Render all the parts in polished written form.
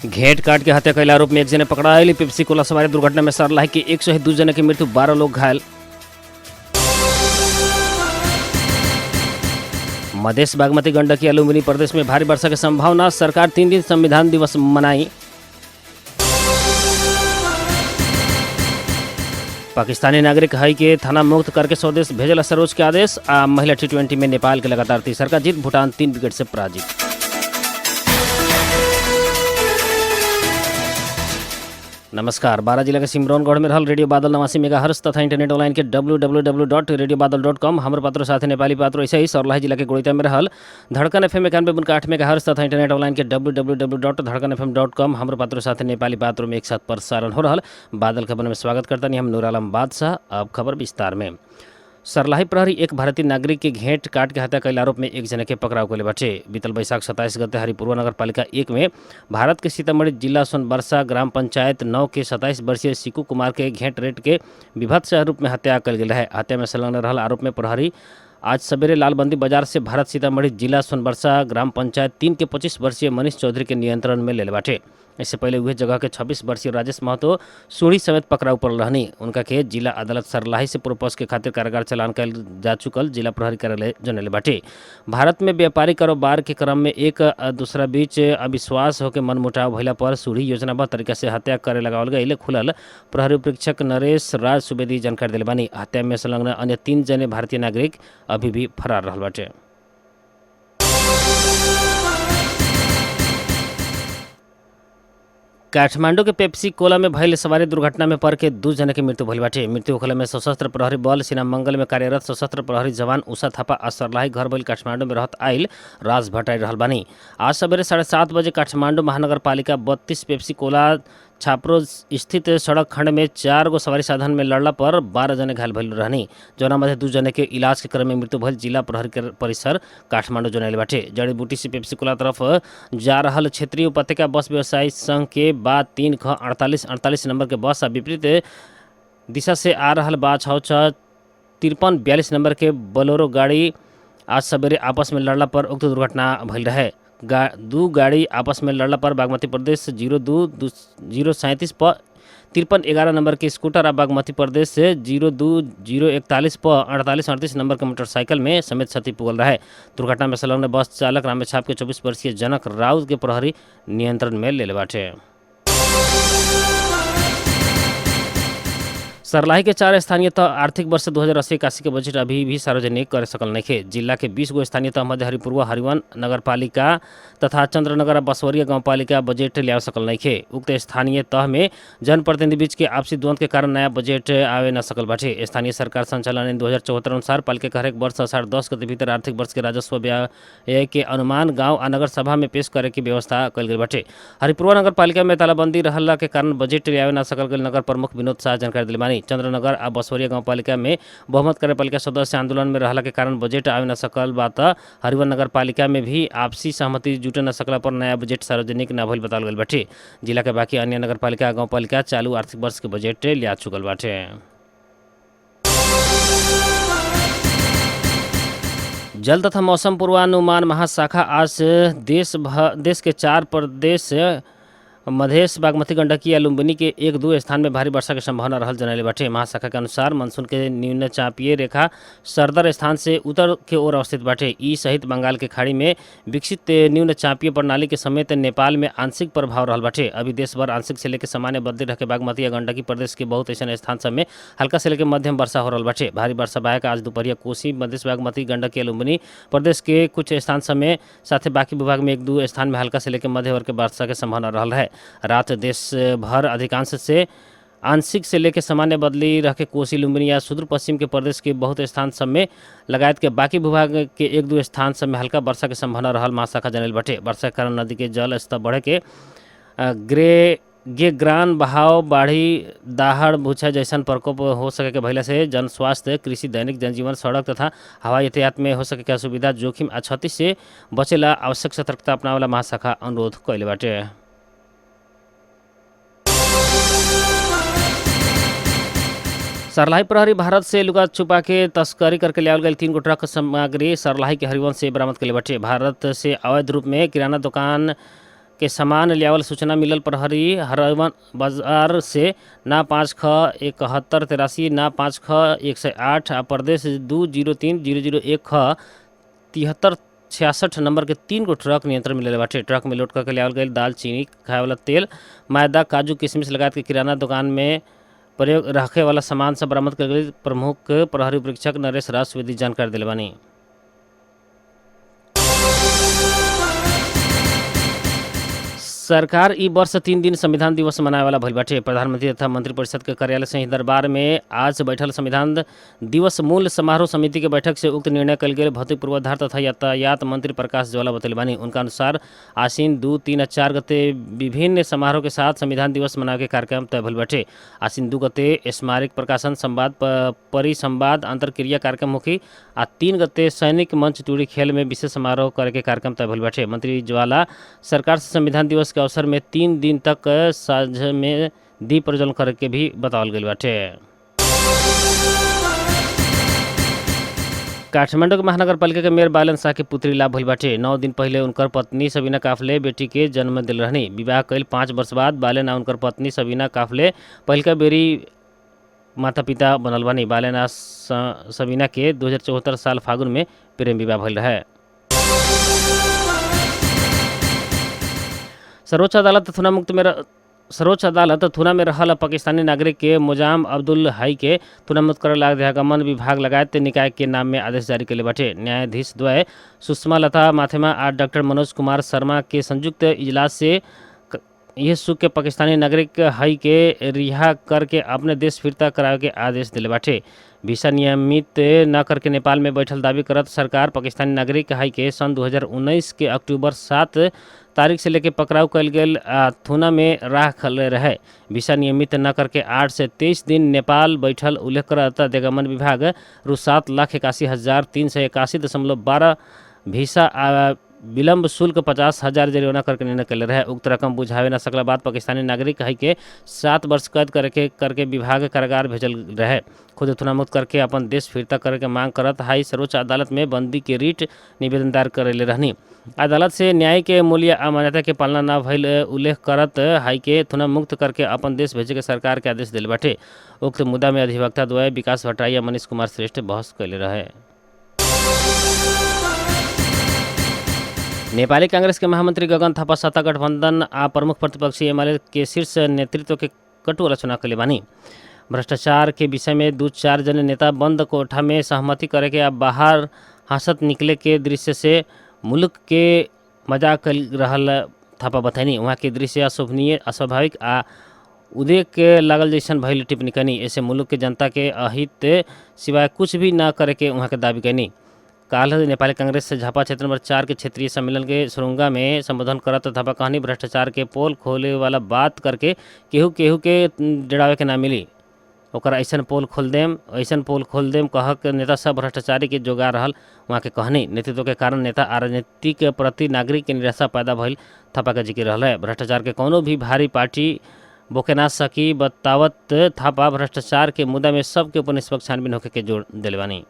घेंट काट के हत्या कैला आरोप में एक जने पकड़ायल। पेप्सी कोला सवारी दुर्घटना में सरलाही के 102 जने की मृत्यु, 12 लोग घायल। मधेश बागमती गंडकी और लुम्बिनी प्रदेश में भारी वर्षा की संभावना, सरकार 3 दिन संविधान दिवस मनाई। पाकिस्तानी नागरिक हाई के थाना मुक्त करके स्वदेश भेजल सर्वोच्च के आदेश। महिला T20 में नेपाल के लगातार तीसरा जीत, भूटान 3 विकेट से पराजित। नमस्कार। 12 जिला के सिमरौनगढ़ में रहल रेडियो बादल 89 मेगाहर्ट्ज तथा इंटरनेट ऑनलाइन के www.radiobadal.com हमर पात्रों साथ नेपाली पात्रों ऐसे ही सर्लाही जिला के गोड़िता में रहल धड़कन FM 91.8 मेगाहर्ट्ज तथा इंटरनेट ऑनलाइन के www.धड़कनfm.com हमर पात्रों साथ नेपाली पात्रों में एक साथ प्रसारण हो रहल बादल खबर में स्वागत करता हम नूर आलम बादशाह। अब खबर विस्तार में। सरलाही प्रहरी एक भारतीय नागरिक के घेंट काट के हत्या कैला आरोप में एक जने के पकड़ाव कैले बाटे। बीतल बैसाख 27 गते हरिपुरवा नगर पालिका 1 में भारत के सीतामढ़ी जिला सोनबरसा ग्राम पंचायत 9 के 27 वर्षीय सिकू कुमार के घेंट रेट के विभत्स रूप में हत्या कल गेल है। हत्या में संलग्न रहल आरोप में प्रहरी आज सवेरे लालबंदी बाजार से भारत सीतामढ़ी जिला सोनबरसा ग्राम पंचायत 3 के 25 वर्षीय मनीष चौधरी के नियंत्रण में ले बाटे। इससे पहले वह जगह के 26 वर्षीय राजेश महतो सूढ़ी समेत पकड़ाऊ पर रहनी। उनका के जिला अदालत सरलाही से पूर्वपक्ष के खातिर कारागार चलान कल जा चुकल जिला प्रहरी कार्यालय जनले बाटे। भारत में व्यापारिक कारोबार के क्रम में एक दूसरा बीच अविश्वास होकर मनमुटाव भइला पर सूढ़ी योजनाबद्ध तरीका से हत्या करे लगावल गई खुलल प्रहरी उपरीक्षक नरेश राज सुवेदी जानकारी दिले बानी। हत्या में संलग्न अन्य 3 जने भारतीय नागरिक अभी भी फरार रहल बाटे। काठमांडू के पेप्सी कोला में भयल सवारी दुर्घटना में पड़ के 2 जने की मृत्यु भइल बाटे। मृत्यु होखला में सशस्त्र प्रहरी बल सीना मंगल में कार्यरत सशस्त्र प्रहरी जवान उषा थापा आ सरलाही घर बैल काठमांडू में रहत आइल राज भट्टाई रहल बानी। आज सवेरे 7:30 बजे काठमांडू महानगर पालिका 32 पेप्सी कोला छापरो स्थित सड़क खंड में 4 गो सवारी साधन में लड़ला पर 12 जने घायल भइल रहनी। जौना मध्य 2 जने के इलाज के क्रम में मृत्यु भइल जिला प्रहरी के परिसर काठमांडू जनैले बाटे। जड़ी बूटी से पेप्सी कोला तरफ जा रहल क्षेत्रीय उपत्यका बस व्यवसायी संघ के बाद 3 ख 48 नंबर के बस आ विपरीत दिशा से आ रहल बा 6 53 42 नंबर के बोलेरो गाड़ी आज सवेरे आपस में लड़ला पर उक्त दुर्घटना भइल रहे। 2 गाड़ी आपस में लड़ला पर बागमती प्रदेश 02037 पर 5311 नंबर के स्कूटर और बागमती प्रदेश से 02041 पर 4838 नंबर के मोटरसाइकिल में समेत क्षति पुगल रहे। दुर्घटना में संलग्न बस चालक रामेछाप के 24 वर्षीय जनक राउत के प्रहरी नियंत्रण में ले बाटे। सरलाही के 4 स्थानीय तह आर्थिक वर्ष 2080-81 के बजट अभी भी सार्वजनिक कर सकल नइखे। जिला के 20 गो स्थानीय तह मध्य हरिपुरवा हरिवन नगर पालिका तथा चंद्रनगर और बसवरिया गाँव पालिका बजट लिया सकल नइखे। उक्त स्थानीय तह में जनप्रतिनिधि बीच के आपसी द्वंद्व के कारण नया बजट आवे न सकल बाटे। स्थानीय सरकार संचालन 2074 अनुसार पालिका के हरेक वर्ष आषाढ़ 10 गते भीतर आर्थिक वर्ष के राजस्व व्यय के अनुमान गाँव आ नगर सभा में पेश करे की व्यवस्था कल गई बाटे। हरिपुरवा नगर पालिका में तालाबंदी रहला के कारण बजट लियावे न सकल गई नगर प्रमुख विनोद शाह जानकारी दिले बानी। चंद्रनगर आ बसवरिया गाँव पालिका में बहुमत कार्यपालिका सदस्य आंदोलन में रहला के कारण बजट आवे न सकल बात। हरिवन नगर पालिका में भी आपसी सहमति जुटे न सकला पर नया बजट सार्वजनिक न भइल बताल गइल बाटे। जिला के बाकी अन्य नगर पालिका गाँव पालिका चालू आर्थिक वर्ष के बजट लिया चुकल बाटे। जल तथा मौसम पूर्वानुमान महाशाखा आज देश के 4 प्रदेश मधेश बागमती गंडकी या लुम्बिनी के 1-2 स्थान में भारी वर्षा की संभावना रहल जनैले बाटे। महाशाखा के अनुसार मानसून के न्यून चापीय रेखा सरदर स्थान से उत्तर के ओर अवस्थित बाटे। ई सहित बंगाल के खाड़ी में विकसित न्यून चापीय प्रणाली के समेत नेपाल में आंशिक प्रभाव रहल बाटे। अभी देश भर आंशिक से लेकर सामान्य बदली रह के बागमती या गंडकी प्रदेश के बहुत ऐसे स्थान सब में हल्का से लेकर मध्यम वर्षा हो रहल बाटे। भारी वर्षा बायक आज दोपहरिया कोसी मधेश बागमती गंडकी या लुम्बिनी प्रदेश के कुछ स्थान सब में साथ बाकी विभाग में 1-2 स्थान में हल्का से लेकर मध्य वर्ग के वर्षा के संभावना रहल है। रात देश भर अधिकांश से आंशिक से लेकर सामान्य बदली रह के कोसी लुम्बिनी या सुदूर पश्चिम के प्रदेश के बहुत स्थान सब में लगायत के बाकी विभाग के 1-2 स्थान सब में हल्का वर्षा के संभावना रहल महाशाखा जनैल बाटे। वर्षा के कारण नदी के जल स्तर बढ़े के ग्रान बहाव बाढ़ी दाहड़ भूछा जैसन प्रकोप हो सके के भइला से जन स्वास्थ्य कृषि दैनिक जनजीवन सड़क तथा हवाई यातायात में हो सके के असुविधा जोखिम आ क्षति से बचेला आवश्यक सतर्कता अपनावेला महाशाखा अनुरोध कइले बाटे। सरलाही प्रहरी भारत से लुका छुपा के तस्करी करके लियावल गई 3 गो ट्रक सामग्री सरलाही के हरिवंश से बरामद कले बाटे। भारत से अवैध रूप में किराना दुकान के सामान लियावल सूचना मिलल प्रहरी हरवन बाजार से ना 5 ख 71 83 ना 5 ख 108 आ प्रदेश 203001 ख 7366 नंबर के 3 गो ट्रक नियंत्रण में लेले बाटे। ट्रक में लोड करके लियावल गईल दाल, चीनी, खाए वाला तेल, मैदा, काजू, किशमिश लगात के किराना दुकान में प्रयोग रखे वाला सामान सब बरामद कर गई। प्रमुख प्रहरी उपरीक्षक नरेश राज सुवेदी जानकारी दिले बानी। सरकार ई वर्ष 3 दिन संविधान दिवस मनाए वाला भइल बाटे। प्रधानमंत्री तथा मंत्रिपरिषद के कार्यालय सही दरबार में आज बैठल संविधान दिवस मूल समारोह समिति के बैठक से उक्त निर्णय कल गेल। भौतिक पूर्वाधार तथा यातायात मंत्री प्रकाश ज्वाला बतैले बानी। उनका अनुसार आसीन 2, 3 आ 4 गते विभिन्न समारोह के साथ संविधान दिवस मनावे के कार्यक्रम तय भइल बाटे। आसीन 2 गते स्मारक प्रकाशन, संवाद, परिसंवाद, अंतरक्रिया कार्यक्रम होखी आ 3 गते सैनिक मंच टूरी खेल में विशेष समारोह करे के कार्यक्रम तय भइल बाटे। मंत्री ज्वाला सरकार से संविधान दिवस के अवसर में 3 दिन तक साँझ में दीप प्रज्वलन करे के भी बतावल गईल बाटे। काठमांडू के महानगर पालिका के मेयर बालन शाह के पुत्री लाभ भइल बाटे। 9 दिन पहले उनकर पत्नी सबीना काफले बेटी के जन्म दिल रहनी। विवाह कईल 5 वर्ष बाद बालन आ उनकर पत्नी सबीना काफले पहिलका बेरी माता पिता बनल बानी। बालन आ सबीना के 2074 साल फागुन में प्रेम विवाह भइल रहे। सर्वोच्च अदालत थुना में रहल पाकिस्तानी नागरिक के मोजाम अब्दुल हाई के थुना मुक्त करे ला अध्यागमन विभाग लगायत निकाय के नाम में आदेश जारी कैले बाटे। न्यायाधीश द्वय सुषमा लता माथेमा और डॉक्टर मनोज कुमार शर्मा के संयुक्त इजलास से यह सुख के पाकिस्तानी नागरिक हाई के रिहा करके अपने देश फिरता करावे के आदेश दिले बाटे। वीसा नियमित न करके नेपाल में बैठल दावी करत सरकार पाकिस्तानी नागरिक हाई के सन 2019 के अक्टूबर 7 तारीख से लेकर पकड़ाव कल गेल थुना में राखल रहे। वीसा नियमित न करके 8 से 23 दिन नेपाल बैठल उल्लेख करत अध्यागमन विभाग रु 7,81,381.12 वीसा विलंब शुल्क 50,000 जरिमाना करके निर्णय कले रहे। उक्त रकम बुझावे न सकला बाद पाकिस्तानी नागरिक हाई के 7 वर्ष कैद करके विभाग कारागार भेजल रहे। खुद थुना मुक्त करके अपन देश फिरता करे के मांग करत हाई सर्वोच्च अदालत में बंदी के रीट निवेदन दायर करेले रहनी। अदालत से न्याय के मूल्य आ मान्यता के पालना न भइल उल्लेख करत हाई के थुना मुक्त करके अपन देश भेजे के सरकार के आदेश दिल बाटे। उक्त मुद्दा में अधिवक्ता द्वय विकास भट्टराई आ मनीष कुमार श्रेष्ठ बहस कैले रहे। नेपाली कांग्रेस के महामंत्री गगन थापा सत्ता गठबंधन आ प्रमुख प्रतिपक्षी एमाले के शीर्ष नेतृत्व के कटु आलोचना कैले बानी। भ्रष्टाचार के विषय में 2-4 जन नेता बंद कोठा में सहमति करे के आ बाहर हंसत निकले के दृश्य से मुल्क के मजाक कर रहल थापा बतैनी। वहाँ के दृश्य अशोभनीय, अस्वाभाविक आ उदेक के लागल जैसन भइल टिप्पणी कनी। ऐसे मुल्क के जनता के अहित सिवाय कुछ भी न करे के वहाँ के दावी कैनी। काल नेपाली कांग्रेस से झापा क्षेत्र नंबर 4 के क्षेत्रीय सम्मेलन के सुरुंगा में संबोधन करत थापा कहनी भ्रष्टाचार के पोल खोले वाला बात करके केहू के डरावे के ना मिली। ओकर ऐसन पोल खोल देम कह के नेता सब भ्रष्टाचारी के जोगा रहल। वहाँ के कहनी नेतृत्व के कारण नेता आ राजनीति के प्रति नागरिक के निराशा पैदा भइल थापा के जिक्र रहल है। भ्रष्टाचार के कोनो भी भारी पार्टी बोके ना सकी बतावत थापा भ्रष्टाचार के मुद्दा में सबके ऊपर निष्पक्ष छानबीन होके के जोड़ दिले बानी।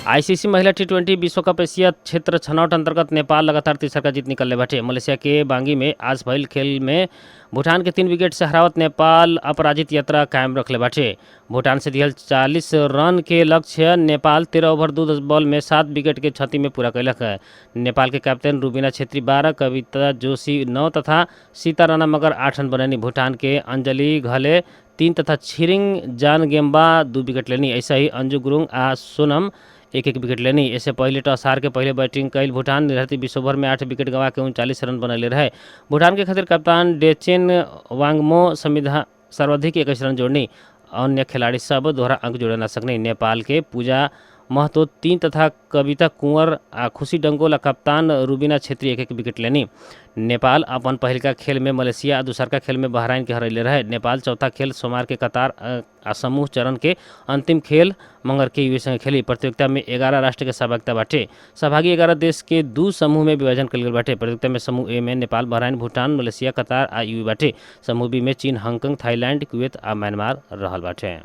आईसीसी महिला T20 विश्व कप एशिया क्षेत्र छनौट अंतर्गत नेपाल लगातार तीसरा जीत निकलने बाटे। मलेशिया के बांगी में आज भइल खेल में भूटान के 3 विकेट से हरावत नेपाल अपराजित यात्रा कायम रखले बाटे। भूटान से दिहल 40 रन के लक्ष्य नेपाल 13 ओवर 2 बॉल में 7 विकेट के क्षति में पूरा कैलक है। नेपाल के कैप्टन रुबीना छेत्री 12, कविता जोशी 9 तथा सीता राणा मगर 8 रन बनैनी। भूटान के अंजलि घले 3 तथा छिरिंग जान गेम्बा 2 विकेट लेनी। ऐसा ही अंजू गुरुङ आ सोनम 1-1 विकेट लेनी। इससे पहले टॉस हार के पहले बैटिंग कैल भूटान निर्धारित 20 ओवर में 8 विकेट गंवा के 39 रन बनैले रहे। भूटान के खातिर कप्तान डेचेन वांगमो सर्वाधिक 21 रन जोड़नी। अन्य खिलाड़ी सब दोहरा अंक जोड़ न सकने। नेपाल के पूजा महतो 3 तथा कविता कुंवर आ खुशी डंगोल कप्तान रुबीना छेत्री 1-1 विकेट लेनी। नेपाल अपन पहिलका खेल में मलेशिया आ दूसरका खेल में बहराइन के हरैले रहे। नेपाल चौथा खेल सोमवार के कतार आ समूह चरण के अंतिम खेल मंगर के यूएस संगे खेली। प्रतियोगिता में 11 राष्ट्र के सहभागिता बाटे। सहभागी 11 देश के 2 समूह में विभाजन कल गल बाटे। प्रतियोगिता में समूह ए में नेपाल, बहराइन, भूटान, मलेशिया, कतार आ यूए बाटे। समूह बी में चीन, हांगकांग, थाईलैंड, कुवैत आ म्यांमार रहल बाटे।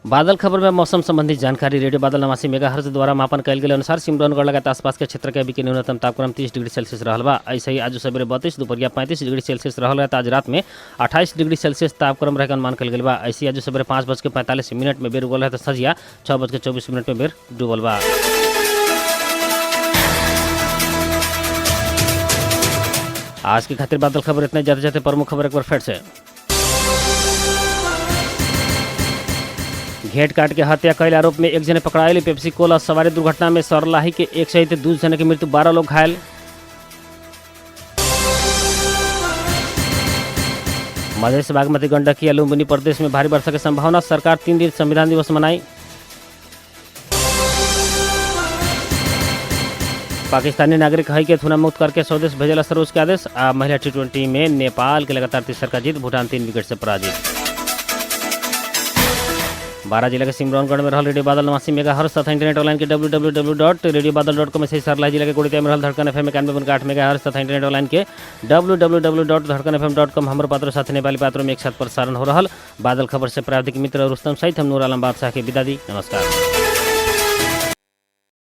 बादल खबर में मौसम संबंधी जानकारी रेडियो बादल नवासी मेगाहर्ट्ज द्वारा मापन कयल गेल अनुसार सिमरौनगढ़ लगायत आसपास के क्षेत्र के अभी के न्यूनतम तापक्रम 30 डिग्री सेल्सियस रहल बा। ऐसे ही आज सवेरे 32, दोपहरिया 35 डिग्री सेल्सियस रहल है। आज रात में 28 डिग्री सेल्सियस तापक्रम रह अनुमान कयल गेल बा। ऐसे आज सवेरे 5:45 में बेर उगल है तो सजिया 6:24 में बेर डूबल बा। आज की खातिर बादल खबर इतने। जाते जाते प्रमुख खबर एक बार फिर से। घेट काट के हत्या कैल आरोप में एक जने पकड़ायल। पेप्सी कोला सवारी दुर्घटना में सरलाही के एक सहित 2 जने की मृत्यु, 12 लोग घायल। मधेश बागमती गंडकी और लुम्बिनी प्रदेश में भारी वर्षा की संभावना। सरकार 3 दिन संविधान दिवस मनाई। पाकिस्तानी नागरिक हई के थुना मुक्त करके स्वदेश भेजला सर्वोच्च के आदेश। महिला T20 में नेपाल के लगातार तीसरा जीत, भूटान 3 विकेट से पराजित। बारा जिला के सिमरौनगढ़ में रहल रेडियो बादल 89 मेगाहर्ट्ज तथा इंटरनेट ऑनलाइन के www.radioBadal.com से सरलाही जिला के गोड़िया में रहल धड़कन FM 91.8 मेगाहर्ट्ज तथा इंटरनेट ऑनलाइन के www.धड़कनfm.com हमरो पात्रों साथ नेपाली पात्रों में एक साथ प्रसारण हो रहल। बादल खबर से प्राविधिक मित्र रुस्तम सहित हम नूर आलम बादशाह के विदा दी। नमस्कार।